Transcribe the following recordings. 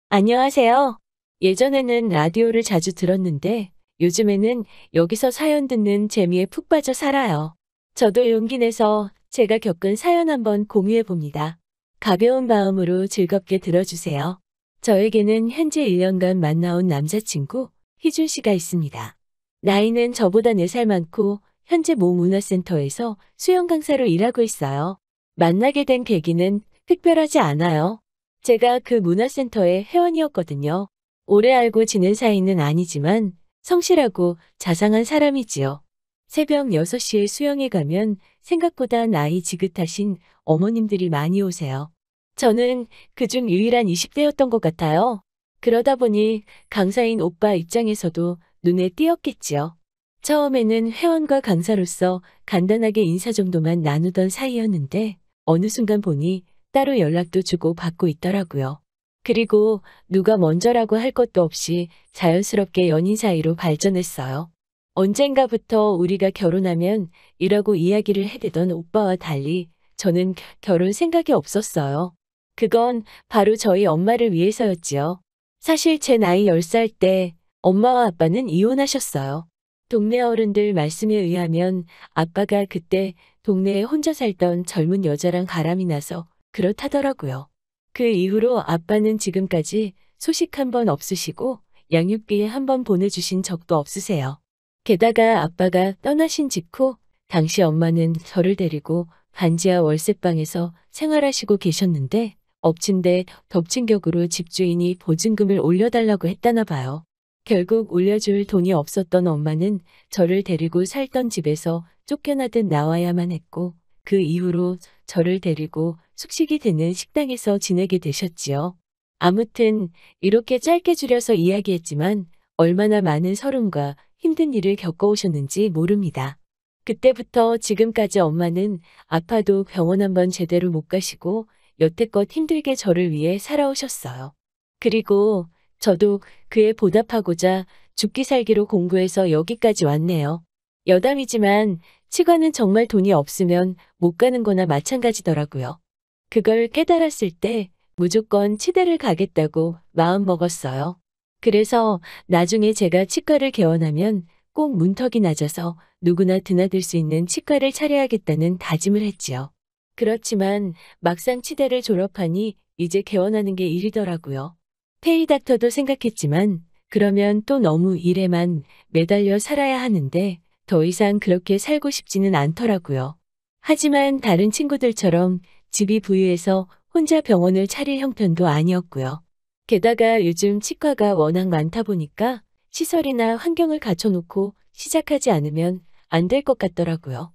안녕하세요. 예전에는 라디오를 자주 들었는데 요즘에는 여기서 사연 듣는 재미에 푹 빠져 살아요. 저도 용기 내서 제가 겪은 사연 한번 공유해 봅니다. 가벼운 마음으로 즐겁게 들어주세요. 저에게는 현재 1년간 만나온 남자친구 희준 씨가 있습니다. 나이는 저보다 4살 많고 현재 모 문화센터에서 수영 강사로 일하고 있어요. 만나게 된 계기는 특별하지 않아요. 제가 그 문화센터의 회원이었거든요. 오래 알고 지낸 사이는 아니지만 성실하고 자상한 사람이지요. 새벽 6시에 수영에 가면 생각보다 나이 지긋하신 어머님들이 많이 오세요. 저는 그중 유일한 20대였던 것 같아요. 그러다 보니 강사인 오빠 입장에서도 눈에 띄었겠지요. 처음에는 회원과 강사로서 간단하게 인사 정도만 나누던 사이였는데 어느 순간 보니 따로 연락도 주고 받고 있더라고요. 그리고 누가 먼저라고 할 것도 없이 자연스럽게 연인 사이로 발전했어요. 언젠가부터 우리가 결혼하면 이라고 이야기를 해대던 오빠와 달리 저는 결혼 생각이 없었어요. 그건 바로 저희 엄마를 위해서였지요. 사실 제 나이 10살 때 엄마와 아빠는 이혼하셨어요. 동네 어른들 말씀에 의하면 아빠가 그때 동네에 혼자 살던 젊은 여자랑 바람이 나서 그렇다더라고요. 그 이후로 아빠는 지금까지 소식 한 번 없으시고 양육비 한 번 보내주신 적도 없으세요. 게다가 아빠가 떠나신 직후 당시 엄마는 저를 데리고 반지하 월세방에서 생활하시고 계셨는데 엎친 데 덮친 격으로 집주인이 보증금을 올려달라고 했다나 봐요. 결국 올려줄 돈이 없었던 엄마는 저를 데리고 살던 집에서 쫓겨나듯 나와야만 했고 그 이후로 저를 데리고 숙식이 되는 식당에서 지내게 되셨지요. 아무튼 이렇게 짧게 줄여서 이야기했지만 얼마나 많은 서름과 힘든 일을 겪어오셨는지 모릅니다. 그때부터 지금까지 엄마는 아파도 병원 한번 제대로 못 가시고 여태껏 힘들게 저를 위해 살아오셨어요. 그리고 저도 그에 보답하고자 죽기 살기로 공부해서 여기까지 왔네요. 여담이지만 치과는 정말 돈이 없으면 못 가는 거나 마찬가지더라고요. 그걸 깨달았을 때 무조건 치대를 가겠다고 마음 먹었어요. 그래서 나중에 제가 치과를 개원하면 꼭 문턱이 낮아서 누구나 드나들 수 있는 치과를 차려야겠다는 다짐을 했지요. 그렇지만 막상 치대를 졸업하니 이제 개원하는 게 일이더라고요. 페이닥터도 생각했지만 그러면 또 너무 일에만 매달려 살아야 하는데 더 이상 그렇게 살고 싶지는 않더라고요. 하지만 다른 친구들처럼 집이 부유해서 혼자 병원을 차릴 형편도 아니었고요. 게다가 요즘 치과가 워낙 많다 보니까 시설이나 환경을 갖춰놓고 시작하지 않으면 안 될 것 같더라고요.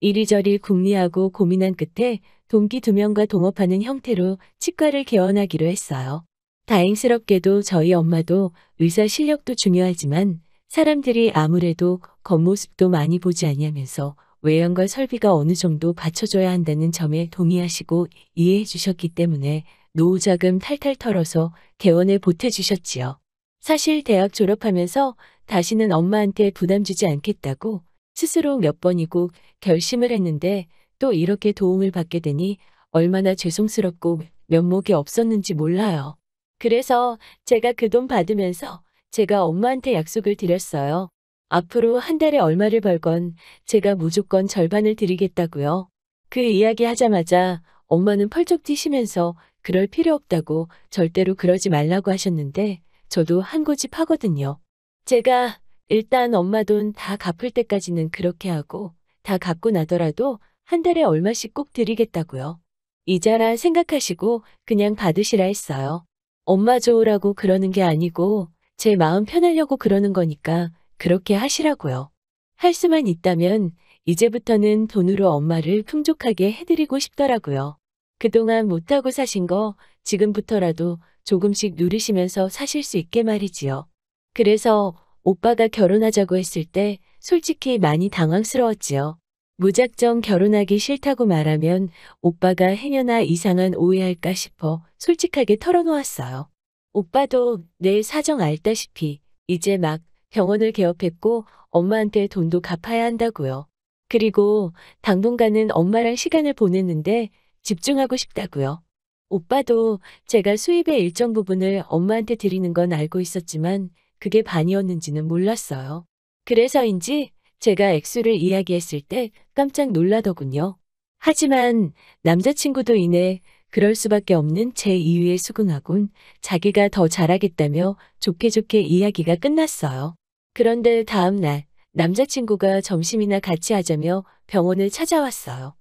이리저리 궁리하고 고민한 끝에 동기 2명과 동업하는 형태로 치과를 개원하기로 했어요. 다행스럽게도 저희 엄마도 의사 실력도 중요하지만 사람들이 아무래도 겉모습도 많이 보지 아니하면서 외형과 설비가 어느 정도 받쳐줘야 한다는 점에 동의하시고 이해해 주셨기 때문에 노후자금 탈탈 털어서 개원에 보태주셨지요. 사실 대학 졸업하면서 다시는 엄마한테 부담 주지 않겠다고 스스로 몇 번이고 결심을 했는데 또 이렇게 도움을 받게 되니 얼마나 죄송스럽고 면목이 없었는지 몰라요. 그래서 제가 그 돈 받으면서 제가 엄마한테 약속을 드렸어요. 앞으로 한 달에 얼마를 벌건 제가 무조건 절반을 드리겠다고요. 그 이야기 하자마자 엄마는 펄쩍 뛰시면서 그럴 필요 없다고 절대로 그러지 말라고 하셨는데 저도 한 고집 하거든요. 제가 일단 엄마 돈 다 갚을 때까지는 그렇게 하고 다 갚고 나더라도 한 달에 얼마씩 꼭 드리겠다고요. 이자라 생각하시고 그냥 받으시라 했어요. 엄마 좋으라고 그러는 게 아니고 제 마음 편하려고 그러는 거니까 그렇게 하시라고요. 할 수만 있다면 이제부터는 돈으로 엄마를 풍족하게 해드리고 싶더라고요. 그동안 못하고 사신 거 지금부터라도 조금씩 누리시면서 사실 수 있게 말이지요. 그래서 오빠가 결혼하자고 했을 때 솔직히 많이 당황스러웠지요. 무작정 결혼하기 싫다고 말하면 오빠가 행여나 이상한 오해할까 싶어 솔직하게 털어놓았어요. 오빠도 내 사정 알다시피 이제 막 병원을 개업했고 엄마한테 돈도 갚아야 한다고요. 그리고 당분간은 엄마랑 시간을 보냈는데 집중하고 싶다고요. 오빠도 제가 수입의 일정 부분을 엄마한테 드리는 건 알고 있었지만 그게 반이었는지는 몰랐어요. 그래서인지 제가 액수를 이야기했을 때 깜짝 놀라더군요. 하지만 남자친구도 이내 그럴 수밖에 없는 제 이유에 수긍하곤 자기가 더 잘하겠다며 좋게 좋게 이야기가 끝났어요. 그런데 다음 날 남자친구가 점심이나 같이 하자며 병원을 찾아왔어요.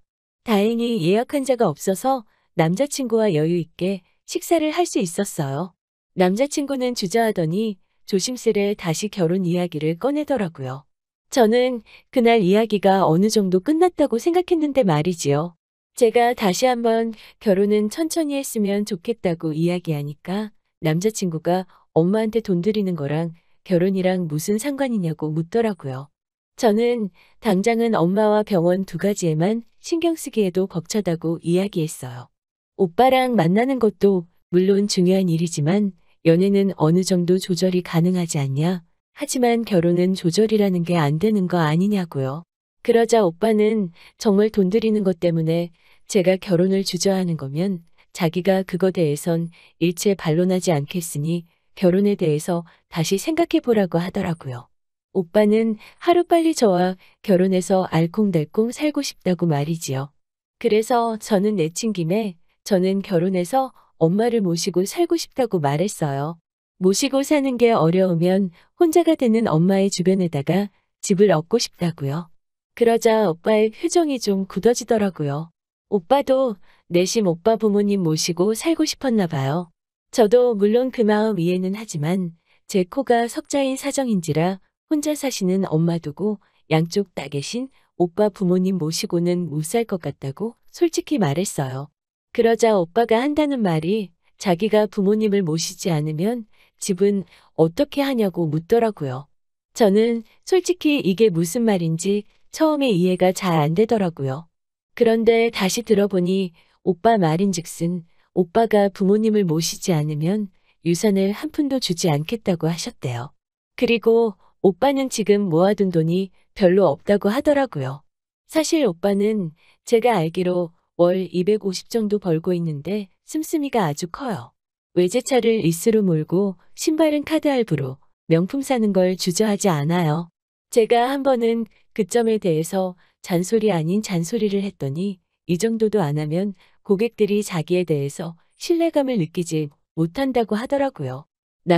다행히 예약 환자가 없어서 남자친구와 여유 있게 식사를 할 수 있었어요. 남자친구는 주저하더니 조심스레 다시 결혼 이야기를 꺼내더라고요. 저는 그날 이야기가 어느 정도 끝났다고 생각했는데 말이지요. 제가 다시 한번 결혼은 천천히 했으면 좋겠다고 이야기하니까 남자친구가 엄마한테 돈 드리는 거랑 결혼이랑 무슨 상관이냐고 묻더라고요. 저는 당장은 엄마와 병원 두 가지에만 신경 쓰기에도 벅차다고 이야기했어요. 오빠랑 만나는 것도 물론 중요한 일이지만 연애는 어느 정도 조절이 가능하지 않냐? 하지만 결혼은 조절이라는 게 안 되는 거 아니냐고요. 그러자 오빠는 정말 돈 들이는 것 때문에 제가 결혼을 주저하는 거면 자기가 그거 대해선 일체 반론하지 않겠으니 결혼에 대해서 다시 생각해 보라고 하더라고요. 오빠는 하루빨리 저와 결혼해서 알콩달콩 살고 싶다고 말이지요. 그래서 저는 내친 김에 저는 결혼해서 엄마를 모시고 살고 싶다고 말했어요. 모시고 사는 게 어려우면 혼자가 되는 엄마의 주변에다가 집을 얻고 싶다고요. 그러자 오빠의 표정이 좀 굳어지더라고요. 오빠도 내심 오빠 부모님 모시고 살고 싶었나 봐요. 저도 물론 그 마음 이해는 하지만 제 코가 석자인 사정인지라 혼자 사시는 엄마 두고 양쪽 다 계신 오빠 부모님 모시고는 못 살 것 같다고 솔직히 말했어요. 그러자 오빠가 한다는 말이 자기가 부모님을 모시지 않으면 집은 어떻게 하냐고 묻더라고요. 저는 솔직히 이게 무슨 말인지 처음에 이해가 잘 안 되더라고요. 그런데 다시 들어보니 오빠 말인즉슨 오빠가 부모님을 모시지 않으면 유산을 한 푼도 주지 않겠다고 하셨대요. 그리고 오빠는 지금 모아둔 돈이 별로 없다고 하더라고요. 사실 오빠는 제가 알기로 월 250 정도 벌고 있는데 씀씀이가 아주 커요. 외제차를 리스로 몰고 신발은 카드 할부로 명품 사는 걸 주저하지 않아요. 제가 한 번은 그 점에 대해서 잔소리 아닌 잔소리를 했더니 이 정도도 안 하면 고객들이 자기에 대해서 신뢰감을 느끼지 못한다고 하더라고요.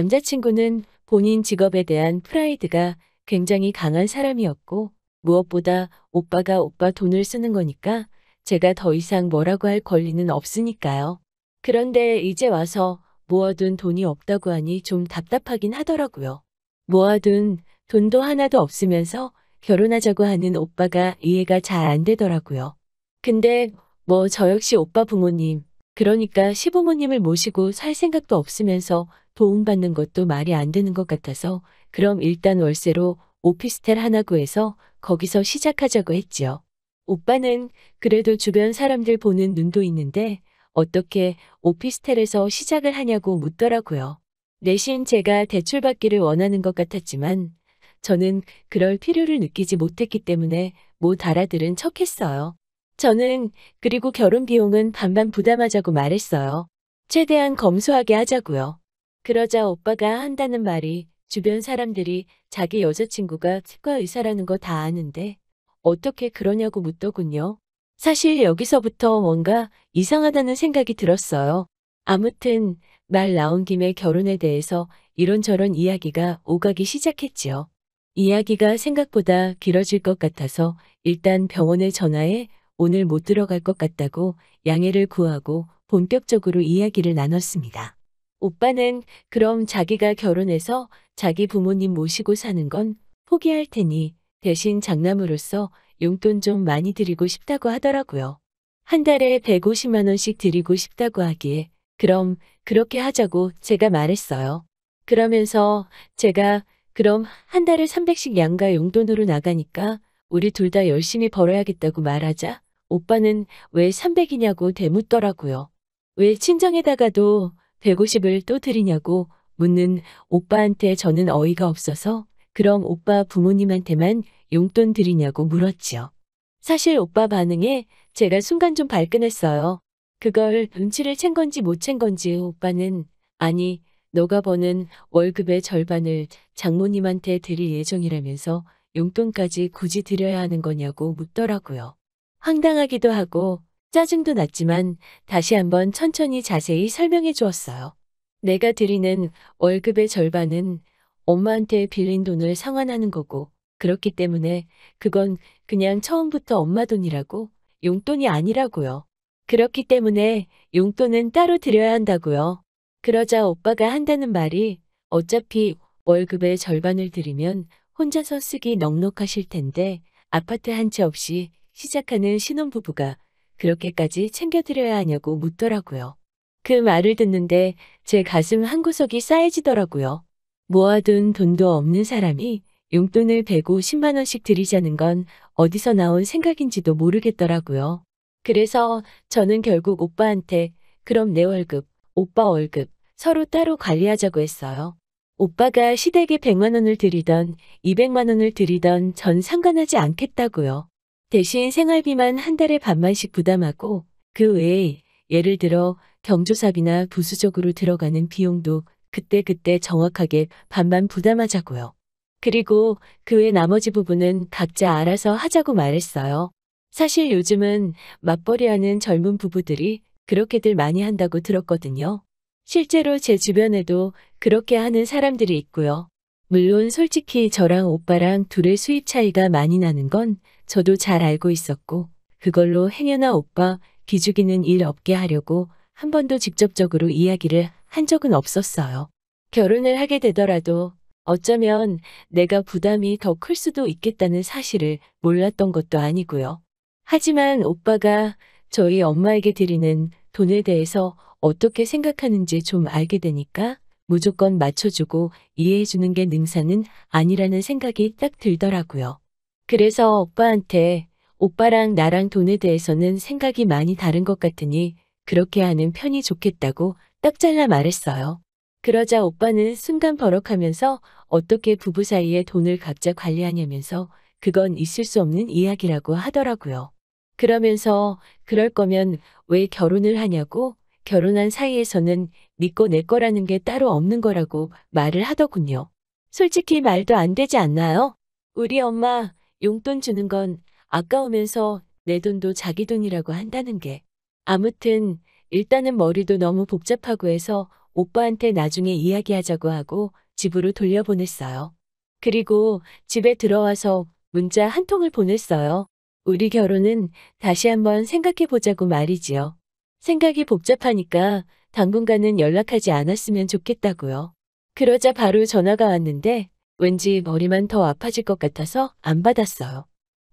남자친구는 본인 직업에 대한 프라이드가 굉장히 강한 사람이었고 무엇보다 오빠가 오빠 돈을 쓰는 거니까 제가 더 이상 뭐라고 할 권리는 없으니까요. 그런데 이제 와서 모아둔 돈이 없다고 하니 좀 답답하긴 하더라고요. 모아둔 돈도 하나도 없으면서 결혼하자고 하는 오빠가 이해가 잘 안 되더라고요. 근데 뭐 저 역시 오빠 부모님, 그러니까 시부모님을 모시고 살 생각도 없으면서 도움받는 것도 말이 안 되는 것 같아서 그럼 일단 월세로 오피스텔 하나 구해서 거기서 시작하자고 했지요. 오빠는 그래도 주변 사람들 보는 눈도 있는데 어떻게 오피스텔에서 시작을 하냐고 묻더라고요. 내심 제가 대출받기를 원하는 것 같았지만 저는 그럴 필요를 느끼지 못했기 때문에 못 알아들은 척했어요. 저는 그리고 결혼 비용은 반반 부담하자고 말했어요. 최대한 검소하게 하자고요. 그러자 오빠가 한다는 말이 주변 사람들이 자기 여자친구가 치과 의사라는 거 다 아는데 어떻게 그러냐고 묻더군요. 사실 여기서부터 뭔가 이상하다는 생각이 들었어요. 아무튼 말 나온 김에 결혼에 대해서 이런저런 이야기가 오가기 시작했지요. 이야기가 생각보다 길어질 것 같아서 일단 병원에 전화해 오늘 못 들어갈 것 같다고 양해를 구하고 본격적으로 이야기를 나눴습니다. 오빠는 그럼 자기가 결혼해서 자기 부모님 모시고 사는 건 포기할 테니 대신 장남으로서 용돈 좀 많이 드리고 싶다고 하더라고요. 한 달에 150만 원씩 드리고 싶다고 하기에 그럼 그렇게 하자고 제가 말했어요. 그러면서 제가 그럼 한 달에 300씩 양가 용돈으로 나가니까 우리 둘 다 열심히 벌어야겠다고 말하자 오빠는 왜 300이냐고 되묻더라고요. 왜 친정에다가도 150을 또 드리냐고 묻는 오빠한테 저는 어이가 없어서 그럼 오빠 부모님한테만 용돈 드리냐고 물었지요. 사실 오빠 반응에 제가 순간 좀 발끈했어요. 그걸 눈치를 챈 건지 못 챈 건지 오빠는 아니, 너가 버는 월급의 절반을 장모님한테 드릴 예정이라면서 용돈까지 굳이 드려야 하는 거냐고 묻더라고요. 황당하기도 하고 짜증도 났지만 다시 한번 천천히 자세히 설명해 주었어요. 내가 드리는 월급의 절반은 엄마한테 빌린 돈을 상환하는 거고 그렇기 때문에 그건 그냥 처음부터 엄마 돈이라고 용돈이 아니라고요. 그렇기 때문에 용돈은 따로 드려야 한다고요. 그러자 오빠가 한다는 말이 어차피 월급의 절반을 드리면 혼자서 쓰기 넉넉하실 텐데 아파트 한 채 없이 시작하는 신혼부부가 그렇게까지 챙겨드려야 하냐고 묻더라고요. 그 말을 듣는데 제 가슴 한구석이 싸해지더라고요. 모아둔 돈도 없는 사람이 용돈을 150만 원씩 드리자는 건 어디서 나온 생각인지도 모르겠더라고요. 그래서 저는 결국 오빠한테 그럼 내 월급, 오빠 월급 서로 따로 관리하자고 했어요. 오빠가 시댁에 100만 원을 드리던 200만 원을 드리던 전 상관하지 않겠다고요. 대신 생활비만 한 달에 반만씩 부담하고 그 외에 예를 들어 경조사비나 부수적으로 들어가는 비용도 그때그때 정확하게 반반 부담하자고요. 그리고 그 외 나머지 부분은 각자 알아서 하자고 말했어요. 사실 요즘은 맞벌이하는 젊은 부부들이 그렇게들 많이 한다고 들었거든요. 실제로 제 주변에도 그렇게 하는 사람들이 있고요. 물론 솔직히 저랑 오빠랑 둘의 수입 차이가 많이 나는 건 저도 잘 알고 있었고 그걸로 행여나 오빠 기죽이는 일 없게 하려고 한 번도 직접적으로 이야기를 한 적은 없었어요. 결혼을 하게 되더라도 어쩌면 내가 부담이 더 클 수도 있겠다는 사실을 몰랐던 것도 아니고요. 하지만 오빠가 저희 엄마에게 드리는 돈에 대해서 어떻게 생각하는지 좀 알게 되니까 무조건 맞춰주고 이해해주는 게 능사는 아니라는 생각이 딱 들더라고요. 그래서 오빠한테 오빠랑 나랑 돈에 대해서는 생각이 많이 다른 것 같으니 그렇게 하는 편이 좋겠다고 딱 잘라 말했어요. 그러자 오빠는 순간 버럭하면서 어떻게 부부 사이에 돈을 각자 관리하냐면서 그건 있을 수 없는 이야기라고 하더라고요. 그러면서 그럴 거면 왜 결혼을 하냐고 결혼한 사이에서는 네 거 내 거라는 게 따로 없는 거라고 말을 하더군요. 솔직히 말도 안 되지 않나요? 우리 엄마 용돈 주는 건 아까우면서 내 돈도 자기 돈이라고 한다는 게. 아무튼 일단은 머리도 너무 복잡하고 해서 오빠한테 나중에 이야기하자고 하고 집으로 돌려보냈어요. 그리고 집에 들어와서 문자 한 통을 보냈어요. 우리 결혼은 다시 한번 생각해 보자고 말이지요. 생각이 복잡하니까 당분간은 연락하지 않았으면 좋겠다고요. 그러자 바로 전화가 왔는데 왠지 머리만 더 아파질 것 같아서 안 받았어요.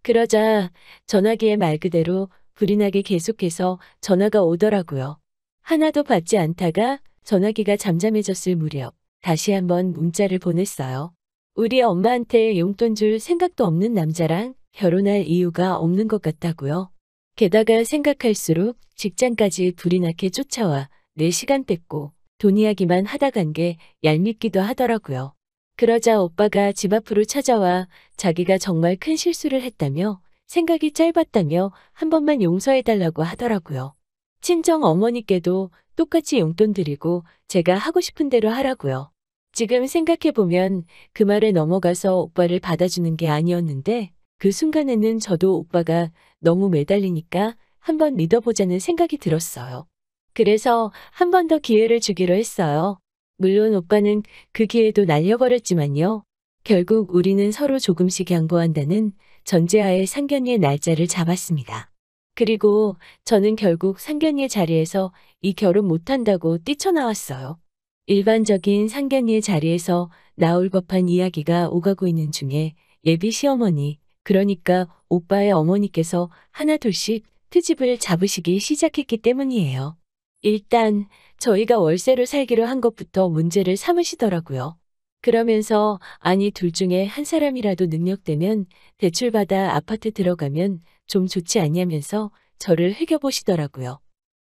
그러자 전화기에 말 그대로 불이 나게 계속해서 전화가 오더라고요. 하나도 받지 않다가 전화기가 잠잠해졌을 무렵 다시 한번 문자를 보냈어요. 우리 엄마한테 용돈 줄 생각도 없는 남자랑 결혼할 이유가 없는 것 같다고요. 게다가 생각할수록 직장까지 불이 나게 쫓아와 내 시간 뺏고 돈 이야기만 하다 간 게 얄밉기도 하더라고요. 그러자 오빠가 집 앞으로 찾아와 자기가 정말 큰 실수를 했다며 생각이 짧았다며 한 번만 용서해달라고 하더라고요. 친정 어머니께도 똑같이 용돈 드리고 제가 하고 싶은 대로 하라고요. 지금 생각해보면 그 말에 넘어가서 오빠를 받아주는 게 아니었는데 그 순간에는 저도 오빠가 너무 매달리니까 한번 믿어보자는 생각이 들었어요. 그래서 한 번 더 기회를 주기로 했어요. 물론 오빠는 그 기회도 날려버렸지만요. 결국 우리는 서로 조금씩 양보한다는 전제하에 상견례 날짜를 잡았습니다. 그리고 저는 결국 상견례 자리에서 이 결혼 못한다고 뛰쳐나왔어요. 일반적인 상견례 자리에서 나올 법한 이야기가 오가고 있는 중에 예비 시어머니, 그러니까 오빠의 어머니께서 하나둘씩 트집을 잡으시기 시작했기 때문이에요. 일단 저희가 월세로 살기로 한 것부터 문제를 삼으시더라고요. 그러면서 아니 둘 중에 한 사람이라도 능력되면 대출받아 아파트 들어가면 좀 좋지 않냐면서 저를 흘겨보시더라고요.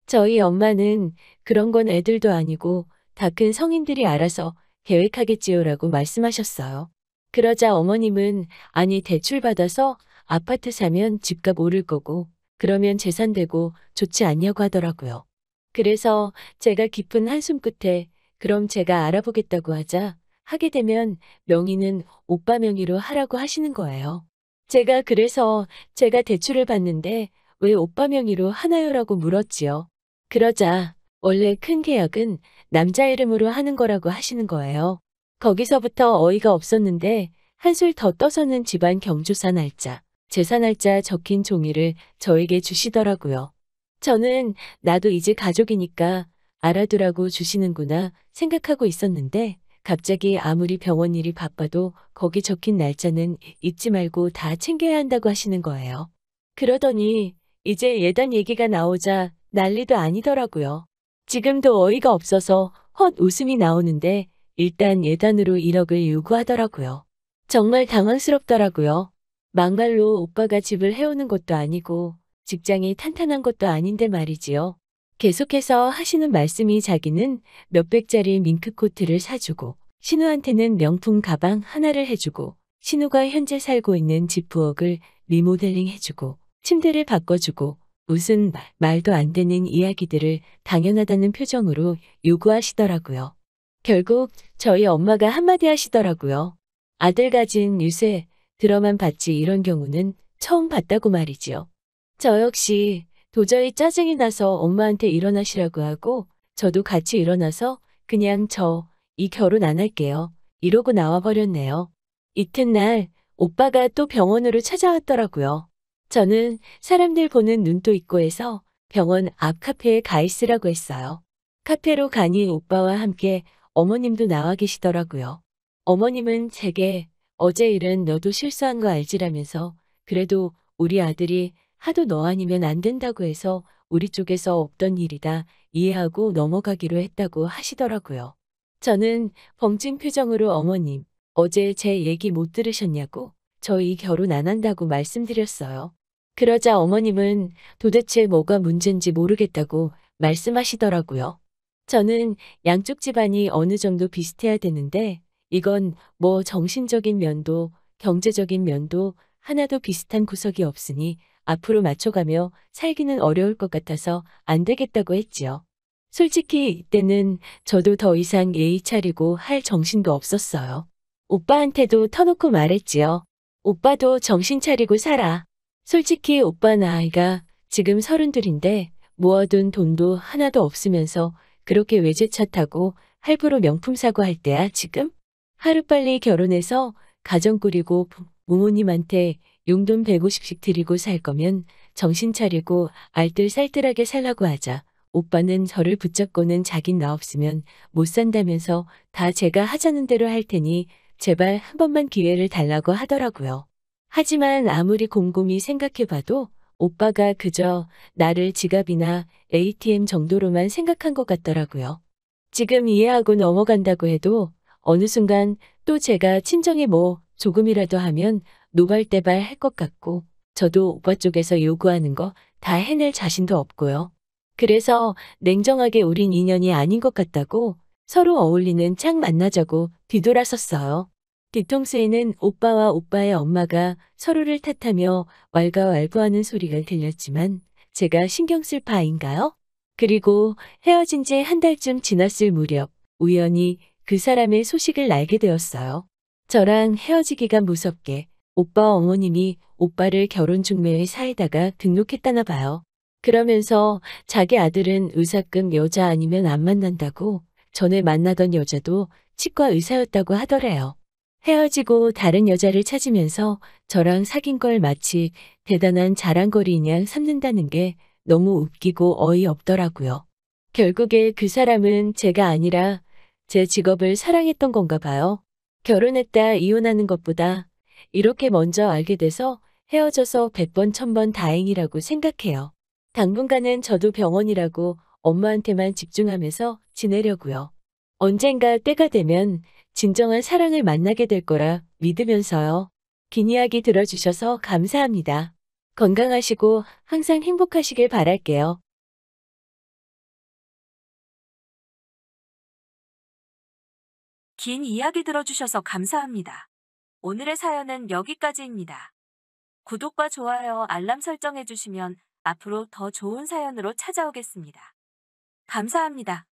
저희 엄마는 그런 건 애들도 아니고 다 큰 성인들이 알아서 계획하겠지요라고 말씀하셨어요. 그러자 어머님은 아니 대출받아서 아파트 사면 집값 오를 거고 그러면 재산 되고 좋지 않냐고 하더라고요. 그래서 제가 깊은 한숨 끝에 그럼 제가 알아보겠다고 하자 하게 되면 명의는 오빠 명의로 하라고 하시는 거예요. 제가 그래서 제가 대출을 받는데 왜 오빠 명의로 하나요라고 물었지요. 그러자 원래 큰 계약은 남자 이름으로 하는 거라고 하시는 거예요. 거기서부터 어이가 없었는데 한술 더 떠서는 집안 경조사 날짜, 제사 날짜 적힌 종이를 저에게 주시더라고요. 저는 나도 이제 가족이니까 알아두라고 주시는구나 생각하고 있었는데 갑자기 아무리 병원 일이 바빠도 거기 적힌 날짜는 잊지 말고 다 챙겨야 한다고 하시는 거예요. 그러더니 이제 예단 얘기가 나오자 난리도 아니더라고요. 지금도 어이가 없어서 헛 웃음이 나오는데 일단 예단으로 1억을 요구하더라고요. 정말 당황스럽더라고요. 막말로 오빠가 집을 해오는 것도 아니고 직장이 탄탄한 것도 아닌데 말이지요. 계속해서 하시는 말씀이 자기는 몇백짜리 밍크코트를 사주고 신우한테는 명품 가방 하나를 해주고 신우가 현재 살고 있는 집 부엌을 리모델링 해주고 침대를 바꿔주고 무슨 말도 안 되는 이야기들을 당연하다는 표정으로 요구하시더라고요. 결국 저희 엄마가 한마디 하시더라고요. 아들 가진 유세 들어만 봤지 이런 경우는 처음 봤다고 말이지요. 저 역시 도저히 짜증이 나서 엄마한테 일어나시라고 하고 저도 같이 일어나서 그냥 저 이 결혼 안 할게요. 이러고 나와 버렸네요. 이튿날 오빠가 또 병원으로 찾아왔더라고요. 저는 사람들 보는 눈도 있고 해서 병원 앞 카페에 가 있으라고 했어요. 카페로 가니 오빠와 함께 어머님도 나와 계시더라고요. 어머님은 제게 어제 일은 너도 실수한 거 알지라면서 그래도 우리 아들이 하도 너 아니면 안 된다고 해서 우리 쪽에서 없던 일이다 이해하고 넘어가기로 했다고 하시더라고요. 저는 벙찐 표정으로 어머님, 어제 제 얘기 못 들으셨냐고 저희 결혼 안 한다고 말씀드렸어요. 그러자 어머님은 도대체 뭐가 문제인지 모르겠다고 말씀하시더라고요. 저는 양쪽 집안이 어느 정도 비슷해야 되는데 이건 뭐 정신적인 면도 경제적인 면도 하나도 비슷한 구석이 없으니 앞으로 맞춰가며 살기는 어려울 것 같아서 안 되겠다고 했지요. 솔직히 이때는 저도 더 이상 예의 차리고 할 정신도 없었어요. 오빠한테도 터놓고 말했지요. 오빠도 정신 차리고 살아. 솔직히 오빠 나이가 지금 32인데 모아둔 돈도 하나도 없으면서 그렇게 외제차 타고 할부로 명품 사고 할 때야 지금? 하루빨리 결혼해서 가정 꾸리고 부모님한테 용돈 150씩 드리고 살 거면 정신 차리고 알뜰살뜰하게 살라고 하자. 오빠는 저를 붙잡고는 자긴 나 없으면 못 산다면서 다 제가 하자는 대로 할 테니 제발 한 번만 기회를 달라고 하더라고요. 하지만 아무리 곰곰이 생각해봐도 오빠가 그저 나를 지갑이나 ATM 정도로만 생각한 것 같더라고요. 지금 이해하고 넘어간다고 해도 어느 순간 또 제가 친정에 뭐 조금이라도 하면 노발대발 할 것 같고 저도 오빠 쪽에서 요구하는 거 다 해낼 자신도 없고요. 그래서 냉정하게 우린 인연이 아닌 것 같다고 서로 어울리는 짝 만나자고 뒤돌아섰어요. 뒤통수에는 오빠와 오빠의 엄마가 서로를 탓하며 왈가왈부하는 소리가 들렸지만 제가 신경 쓸 바인가요? 그리고 헤어진 지 한 달쯤 지났을 무렵 우연히 그 사람의 소식을 알게 되었어요. 저랑 헤어지기가 무섭게 오빠 어머님이 오빠를 결혼 중매회 사에다가 등록했다나 봐요. 그러면서 자기 아들은 의사급 여자 아니면 안 만난다고 전에 만나던 여자도 치과 의사였다고 하더래요. 헤어지고 다른 여자를 찾으면서 저랑 사귄 걸 마치 대단한 자랑거리냐 삼는다는 게 너무 웃기고 어이없더라고요. 결국에 그 사람은 제가 아니라 제 직업을 사랑했던 건가 봐요. 결혼했다 이혼하는 것보다 이렇게 먼저 알게 돼서 헤어져서 100번 1000번 다행이라고 생각해요. 당분간은 저도 병원이라고 엄마한테만 집중하면서 지내려고요. 언젠가 때가 되면 진정한 사랑을 만나게 될 거라 믿으면서요. 긴 이야기 들어주셔서 감사합니다. 건강하시고 항상 행복하시길 바랄게요. 긴 이야기 들어주셔서 감사합니다. 오늘의 사연은 여기까지입니다. 구독과 좋아요, 알람 설정해주시면 앞으로 더 좋은 사연으로 찾아오겠습니다. 감사합니다.